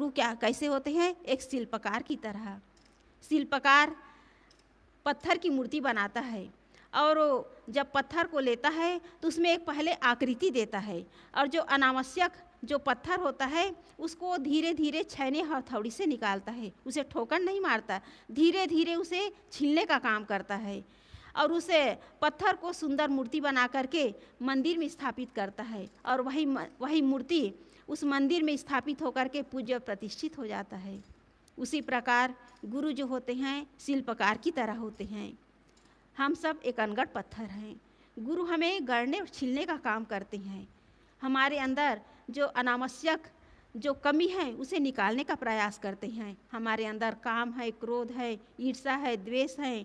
गुरु क्या कैसे होते हैं? एक शिल्पकार की तरह। शिल्पकार पत्थर की मूर्ति बनाता है और जब पत्थर को लेता है तो उसमें एक पहले आकृति देता है, और जो अनावश्यक जो पत्थर होता है उसको धीरे धीरे छैने हथौड़ी से निकालता है। उसे ठोकर नहीं मारता, धीरे धीरे उसे छीलने का काम करता है और उसे पत्थर को सुंदर मूर्ति बना करके मंदिर में स्थापित करता है, और वही मूर्ति उस मंदिर में स्थापित होकर के पूज्य प्रतिष्ठित हो जाता है। उसी प्रकार गुरु जो होते हैं शिल्पकार की तरह होते हैं। हम सब एक अनगढ़ पत्थर हैं। गुरु हमें गढ़ने और छीलने का काम करते हैं। हमारे अंदर जो अनावश्यक जो कमी है उसे निकालने का प्रयास करते हैं। हमारे अंदर काम है, क्रोध है, ईर्ष्या है, द्वेष है,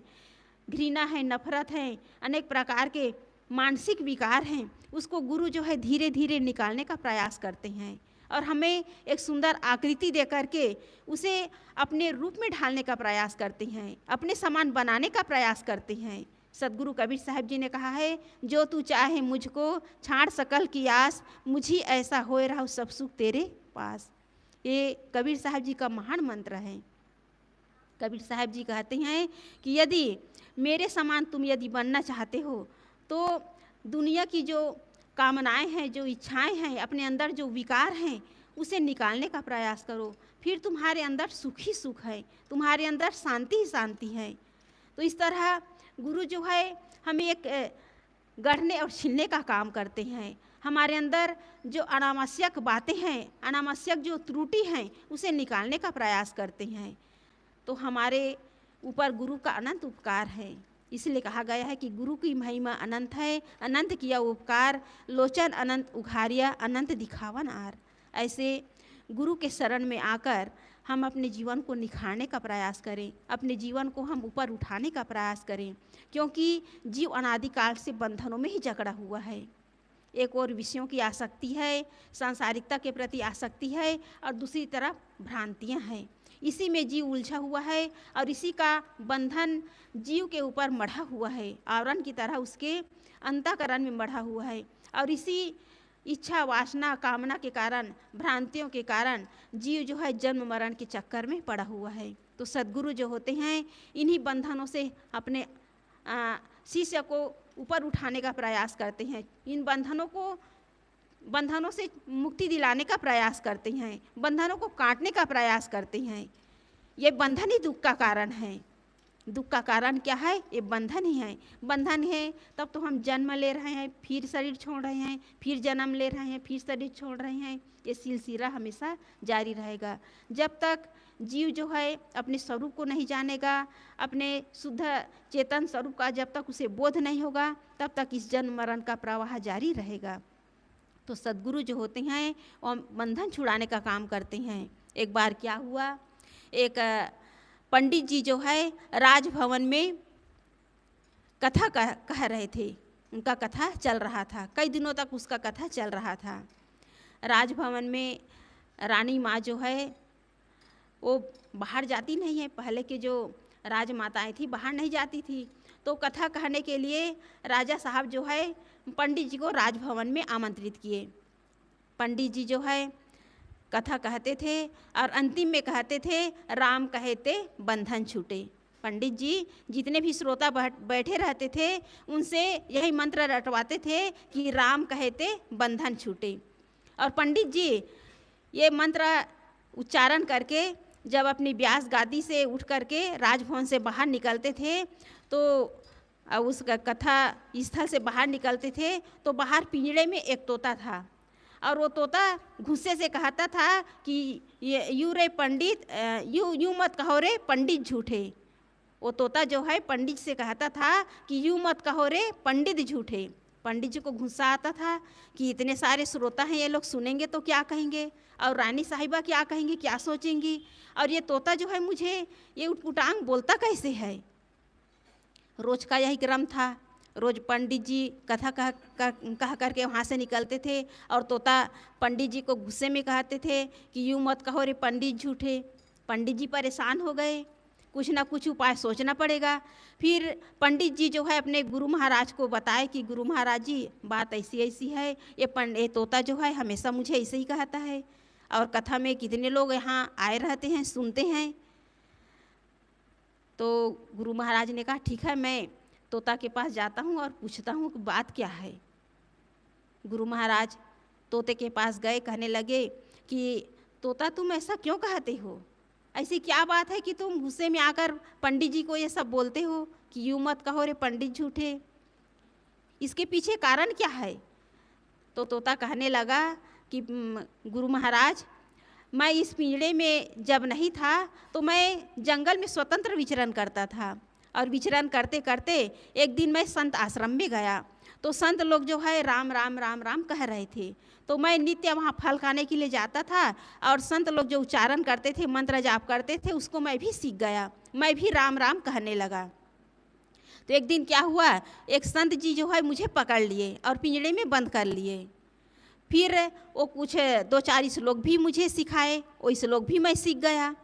घृणा है, नफरत है, अनेक प्रकार के मानसिक विकार हैं, उसको गुरु जो है धीरे धीरे निकालने का प्रयास करते हैं और हमें एक सुंदर आकृति दे करके उसे अपने रूप में ढालने का प्रयास करते हैं, अपने समान बनाने का प्रयास करते हैं। सदगुरु कबीर साहब जी ने कहा है, जो तू चाहे मुझको छाड़ सकल की आस, मुझी ऐसा होए रहूं सब सुख तेरे पास। ये कबीर साहब जी का महान मंत्र है। कबीर साहब जी कहते हैं कि यदि मेरे समान तुम यदि बनना चाहते हो तो दुनिया की जो कामनाएं हैं, जो इच्छाएं हैं, अपने अंदर जो विकार हैं उसे निकालने का प्रयास करो, फिर तुम्हारे अंदर सुख ही सुख है, तुम्हारे अंदर शांति ही शांति है। तो इस तरह गुरु जो है हमें एक गढ़ने और छीलने का काम करते हैं। हमारे अंदर जो अनावश्यक बातें हैं, अनावश्यक जो त्रुटि हैं उसे निकालने का प्रयास करते हैं। तो हमारे ऊपर गुरु का अनंत उपकार है। इसलिए कहा गया है कि गुरु की महिमा अनंत है, अनंत किया उपकार, लोचन अनंत उघारिया, अनंत दिखावन आर। ऐसे गुरु के शरण में आकर हम अपने जीवन को निखारने का प्रयास करें, अपने जीवन को हम ऊपर उठाने का प्रयास करें, क्योंकि जीव अनादिकाल से बंधनों में ही जकड़ा हुआ है। एक और विषयों की आसक्ति है, सांसारिकता के प्रति आसक्ति है, और दूसरी तरफ भ्रांतियाँ हैं। इसी में जीव उलझा हुआ है और इसी का बंधन जीव के ऊपर मढ़ा हुआ है, आवरण की तरह उसके अंतःकरण में मढ़ा हुआ है, और इसी इच्छा वासना कामना के कारण, भ्रांतियों के कारण जीव जो है जन्म मरण के चक्कर में पड़ा हुआ है। तो सद्गुरु जो होते हैं इन्हीं बंधनों से अपने शिष्य को ऊपर उठाने का प्रयास करते हैं, इन बंधनों से मुक्ति दिलाने का प्रयास करते हैं, बंधनों को काटने का प्रयास करते हैं। ये बंधन ही दुख का कारण है। दुख का कारण क्या है? ये बंधन ही है। बंधन है तब तो हम जन्म ले रहे हैं, फिर शरीर छोड़ रहे हैं, फिर जन्म ले रहे हैं, फिर शरीर छोड़ रहे हैं। ये सिलसिला हमेशा जारी रहेगा जब तक जीव जो है अपने स्वरूप को नहीं जानेगा, अपने शुद्ध चेतन स्वरूप का जब तक उसे बोध नहीं होगा, तब तक इस जन्म मरण का प्रवाह जारी रहेगा। तो सद्गुरु जो होते हैं वो बंधन छुड़ाने का काम करते हैं। एक बार क्या हुआ, एक पंडित जी जो है राजभवन में कथा कह रहे थे, उनका कथा चल रहा था, कई दिनों तक उसका कथा चल रहा था। राजभवन में रानी माँ जो है वो बाहर जाती नहीं है, पहले के जो राजमाताएं थी बाहर नहीं जाती थी। तो कथा कहने के लिए राजा साहब जो है पंडित जी को राजभवन में आमंत्रित किए। पंडित जी जो है कथा कहते थे और अंतिम में कहते थे, राम कहते बंधन छूटे। पंडित जी जितने भी श्रोता बैठे रहते थे उनसे यही मंत्र रटवाते थे कि राम कहते बंधन छूटे। और पंडित जी ये मंत्र उच्चारण करके जब अपनी व्यास गादी से उठ करके राजभवन से बाहर निकलते थे तो उस कथा स्थल से बाहर निकलते थे तो बाहर पिंजड़े में एक तोता था, और वो तोता गुस्से से कहता था कि यू रे पंडित, यूँ मत कहो रे पंडित झूठे। वो तोता जो है पंडित से कहता था कि यूँ मत कहो रे पंडित झूठे। पंडित जी को गुस्सा आता था कि इतने सारे श्रोता हैं, ये लोग सुनेंगे तो क्या कहेंगे, और रानी साहिबा क्या कहेंगी, क्या सोचेंगी, और ये तोता जो है मुझे ये उटपुटांग बोलता कैसे है। रोज का यही क्रम था, रोज पंडित जी कथा कह करके वहाँ से निकलते थे और तोता पंडित जी को गुस्से में कहते थे कि यूँ मत कहो रे पंडित झूठे। पंडित जी परेशान हो गए, कुछ ना कुछ उपाय सोचना पड़ेगा। फिर पंडित जी जो है अपने गुरु महाराज को बताए कि गुरु महाराज जी बात ऐसी ऐसी है, ये तोता जो है हमेशा मुझे ऐसे ही कहता है, और कथा में कितने लोग यहाँ आए रहते हैं, सुनते हैं। तो गुरु महाराज ने कहा ठीक है, मैं तोता के पास जाता हूँ और पूछता हूँ कि बात क्या है। गुरु महाराज तोते के पास गए, कहने लगे कि तोता तुम ऐसा क्यों कहते हो, ऐसी क्या बात है कि तुम गुस्से में आकर पंडित जी को ये सब बोलते हो कि यूँ मत कहो रे पंडित झूठे, इसके पीछे कारण क्या है। तो तोता कहने लगा कि गुरु महाराज, मैं इस पिंजड़े में जब नहीं था तो मैं जंगल में स्वतंत्र विचरण करता था, और विचरण करते करते एक दिन मैं संत आश्रम में गया, तो संत लोग जो है राम राम राम राम कह रहे थे, तो मैं नित्य वहाँ फल खाने के लिए जाता था, और संत लोग जो उच्चारण करते थे, मंत्र जाप करते थे, उसको मैं भी सीख गया, मैं भी राम राम कहने लगा। तो एक दिन क्या हुआ, एक संत जी जो है मुझे पकड़ लिए और पिंजड़े में बंद कर लिए। फिर वो कुछ 2-4 श्लोक भी मुझे सिखाए, वो श्लोक भी मैं सीख गया।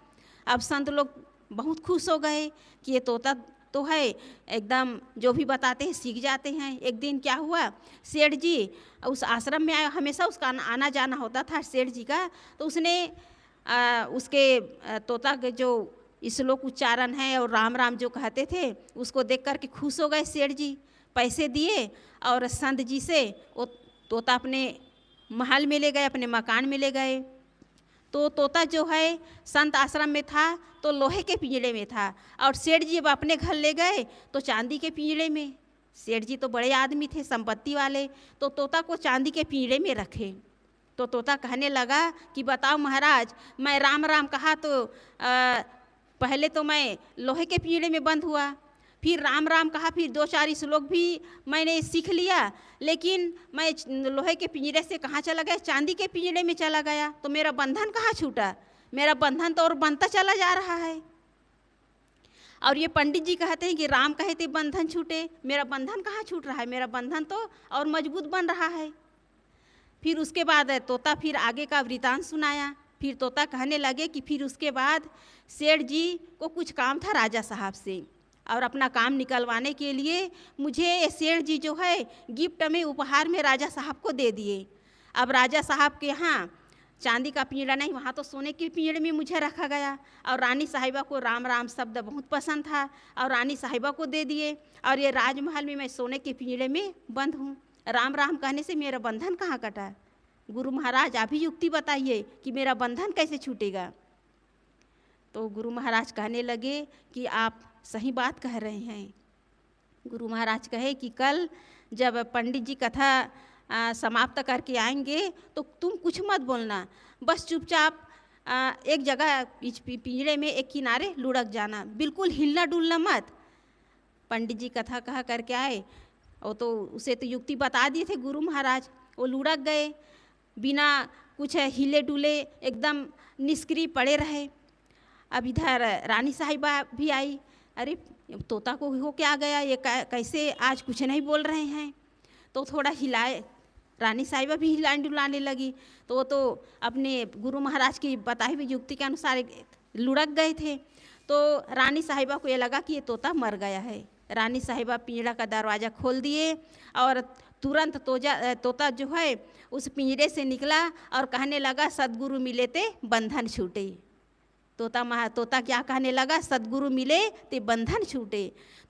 अब संत लोग बहुत खुश हो गए कि ये तोता तो है एकदम जो भी बताते हैं सीख जाते हैं। एक दिन क्या हुआ, सेठ जी उस आश्रम में आया, हमेशा उसका आना जाना होता था सेठ जी का, तो उसने उसके तोता के जो श्लोक उच्चारण है और राम राम जो कहते थे उसको देख कर के खुश हो गए सेठ जी, पैसे दिए और संत जी से वो तोता अपने महल में ले गए, अपने मकान में ले गए। तो तोता जो है संत आश्रम में था तो लोहे के पिंजड़े में था, और सेठ जी अब अपने घर ले गए तो चांदी के पिंजड़े में। सेठ जी तो बड़े आदमी थे, संपत्ति वाले, तो तोता को चांदी के पिंजड़े में रखे। तो तोता कहने लगा कि बताओ महाराज, मैं राम राम कहा तो पहले तो मैं लोहे के पिंजड़े में बंद हुआ, फिर राम राम कहा, फिर 2-4 श्लोक भी मैंने सीख लिया, लेकिन मैं लोहे के पिंजरे से कहाँ चला गया, चांदी के पिंजरे में चला गया, तो मेरा बंधन कहाँ छूटा, मेरा बंधन तो और बनता चला जा रहा है। और ये पंडित जी कहते हैं कि राम कहे थे बंधन छूटे, मेरा बंधन कहाँ छूट रहा है, मेरा बंधन तो और मजबूत बन रहा है। फिर उसके बाद तोता फिर आगे का वृतांत सुनाया। फिर तोता कहने लगे कि फिर उसके बाद सेठ जी को कुछ काम था राजा साहब से, और अपना काम निकलवाने के लिए मुझे सेठ जी जो है गिफ्ट में उपहार में राजा साहब को दे दिए। अब राजा साहब के यहाँ चांदी का पिंजड़ा नहीं, वहाँ तो सोने के पिंजड़े में मुझे रखा गया, और रानी साहिबा को राम राम शब्द बहुत पसंद था और रानी साहिबा को दे दिए, और ये राजमहल में मैं सोने के पिंजड़े में बंद हूँ। राम राम कहने से मेरा बंधन कहाँ कटा, गुरु महाराज आप ही युक्ति बताइए कि मेरा बंधन कैसे छूटेगा। तो गुरु महाराज कहने लगे कि आप सही बात कह रहे हैं। गुरु महाराज कहे कि कल जब पंडित जी कथा समाप्त करके आएंगे तो तुम कुछ मत बोलना, बस चुपचाप एक जगह पिंजड़े में एक किनारे लुढ़क जाना, बिल्कुल हिलना डुलना मत। पंडित जी कथा कहा करके आए, और तो उसे तो युक्ति बता दिए थे गुरु महाराज, वो लुढ़क गए, बिना कुछ हिले डुले एकदम निष्क्रिय पड़े रहे। अब इधर रानी साहिबा भी आई, अरे तोता को हो क्या गया, ये कैसे आज कुछ नहीं बोल रहे हैं। तो थोड़ा हिलाए, रानी साहिबा भी हिलाने डुलाने लगी, तो वो तो अपने गुरु महाराज की बताई हुई युक्ति के अनुसार लुढ़क गए थे। तो रानी साहिबा को ये लगा कि ये तोता मर गया है। रानी साहिबा पिंजड़ा का दरवाज़ा खोल दिए और तुरंत तोता जो है उस पिंजरे से निकला और कहने लगा सदगुरु मिले ते बंधन छूटे। तोता क्या कहने लगा, सदगुरु मिले ते बंधन छूटे।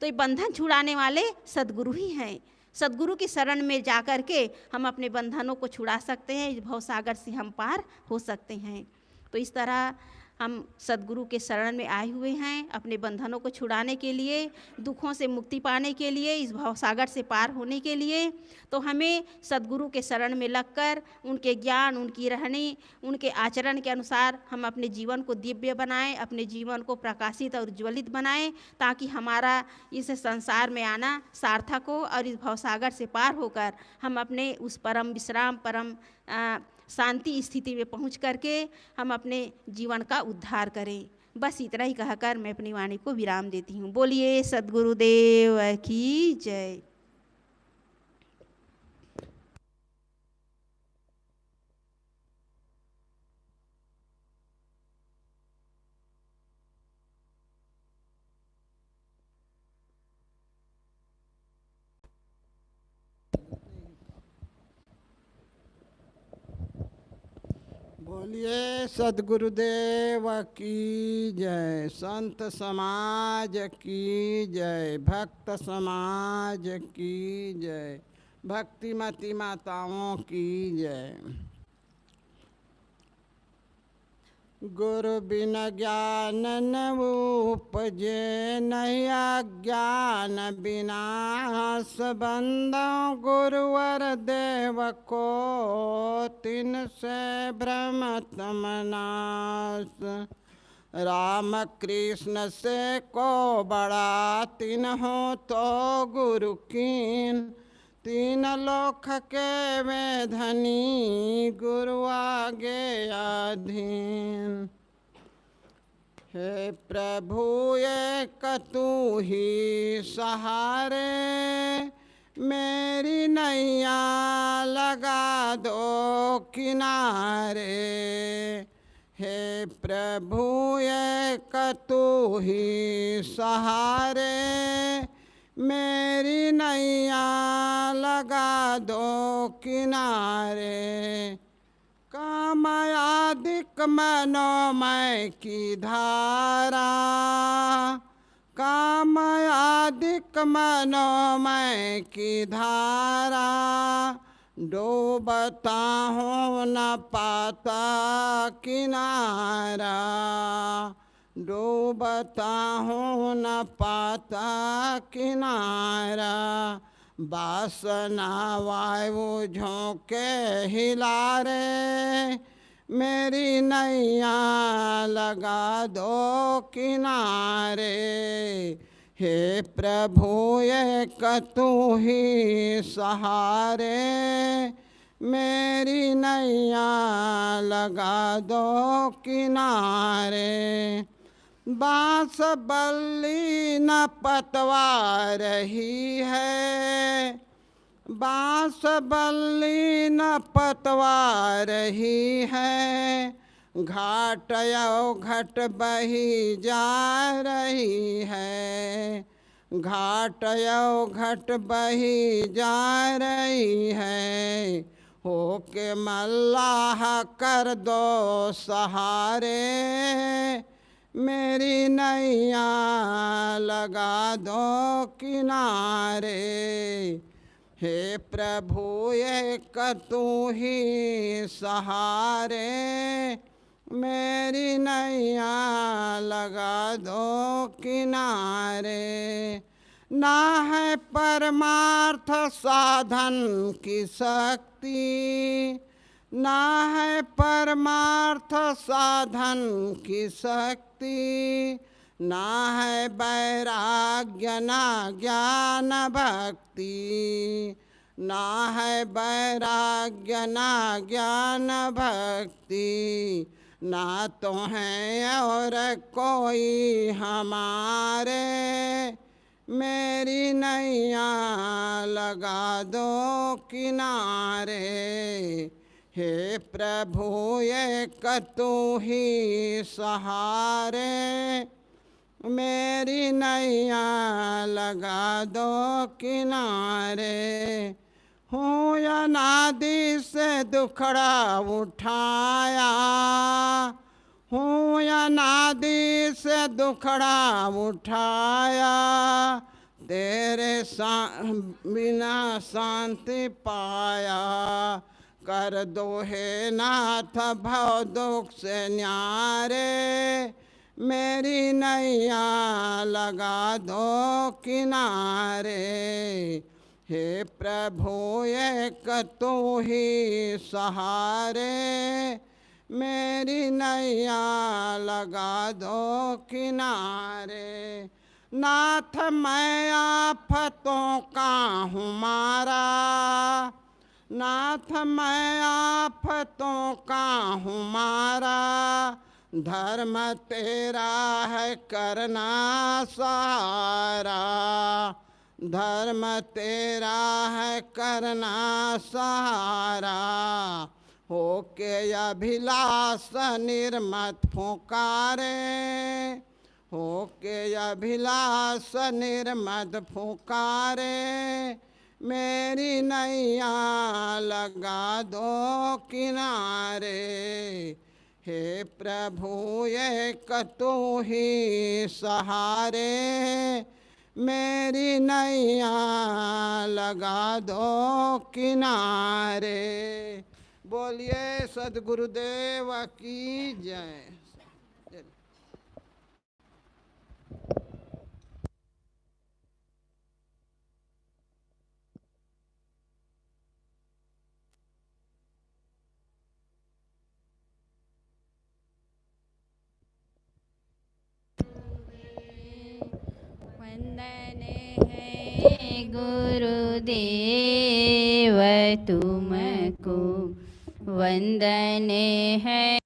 तो ये बंधन छुड़ाने वाले सदगुरु ही हैं। सदगुरु की शरण में जा कर के हम अपने बंधनों को छुड़ा सकते हैं, इस भवसागर से हम पार हो सकते हैं। तो इस तरह हम सदगुरु के शरण में आए हुए हैं अपने बंधनों को छुड़ाने के लिए, दुखों से मुक्ति पाने के लिए, इस भवसागर से पार होने के लिए। तो हमें सदगुरु के शरण में लगकर उनके ज्ञान, उनकी रहनी, उनके आचरण के अनुसार हम अपने जीवन को दिव्य बनाएं, अपने जीवन को प्रकाशित और ज्वलित बनाएं, ताकि हमारा इस संसार में आना सार्थक हो और इस भवसागर से पार होकर हम अपने उस परम विश्राम, परम शांति स्थिति में पहुंच करके हम अपने जीवन का उद्धार करें। बस इतना ही कहकर मैं अपनी वाणी को विराम देती हूँ। बोलिए सद्गुरुदेव की जय। बोलिए सद्गुरुदेव की जय, संत समाज की जय, भक्त समाज की जय, भक्तिमती माताओं की जय। गुरु बिन ज्ञान न उपजे, नहीं अज्ञान विनाश बंदो, गुरुवर देव को तिन से भ्रमत मनास। राम कृष्ण से को बड़ा तिन हो तो गुरु कीन, तीन लोक के वे धनी, गुरु आगे अधीन। हे प्रभु एक तू ही सहारे, मेरी नैया लगा दो किनारे। हे प्रभु एक तू ही सहारे, मेरी नैया लगा दो किनारे। कामयादिक मनोमय की धारा, कामयादिक मनोमय की धारा, डूबता हूँ न पाता किनारा, डूबता हूँ न पाता किनारा। वासना वायु झोंके हिला रे, मेरी नैया लगा दो किनारे। हे प्रभु एक तू ही सहारे, मेरी नैया लगा दो किनारे। बांस बल्ली न पतवार ही है, बांस बल्ली न पतवार ही है, घाट यो घट बही जा रही है, घाट यो घट बही जा रही है। होके मल्लाह कर दो सहारे, मेरी नैया लगा दो किनारे। हे प्रभु एक तू ही सहारे, मेरी नैया लगा दो किनारे। ना है परमार्थ साधन की शक्ति, ना है परमार्थ साधन की शक्ति, ना है वैराग्य ना ज्ञान भक्ति, ना है वैराग्य ना ज्ञान भक्ति। ना तो है और कोई हमारे, मेरी नैया लगा दो किनारे। हे प्रभु एक तू ही सहारे, मेरी नैया लगा दो किनारे। हूँ अनादि से दुखड़ा उठाया, हूँ अनादि से दुखड़ा उठाया, तेरे बिना शांति पाया। कर दो हे नाथ भव दुख से न्यारे, मेरी नैया लगा दो किनारे। हे प्रभु एक तू ही सहारे, मेरी नैया लगा दो किनारे। नाथ मैं आफतों का हूँ मारा, नाथ मैं आफतों का हूँ मारा, धर्म तेरा है करना सहारा, धर्म तेरा है करना सहारा। होके अभिलाष निर्मत फुकारे, होके अभिलाष निर्मत फुकारे, मेरी नैया लगा दो किनारे। हे प्रभु एक तू ही सहारे, मेरी नैया लगा दो किनारे। बोलिए सद्गुरुदेव की जय। वंदन है गुरुदेव तुमको, वंदन है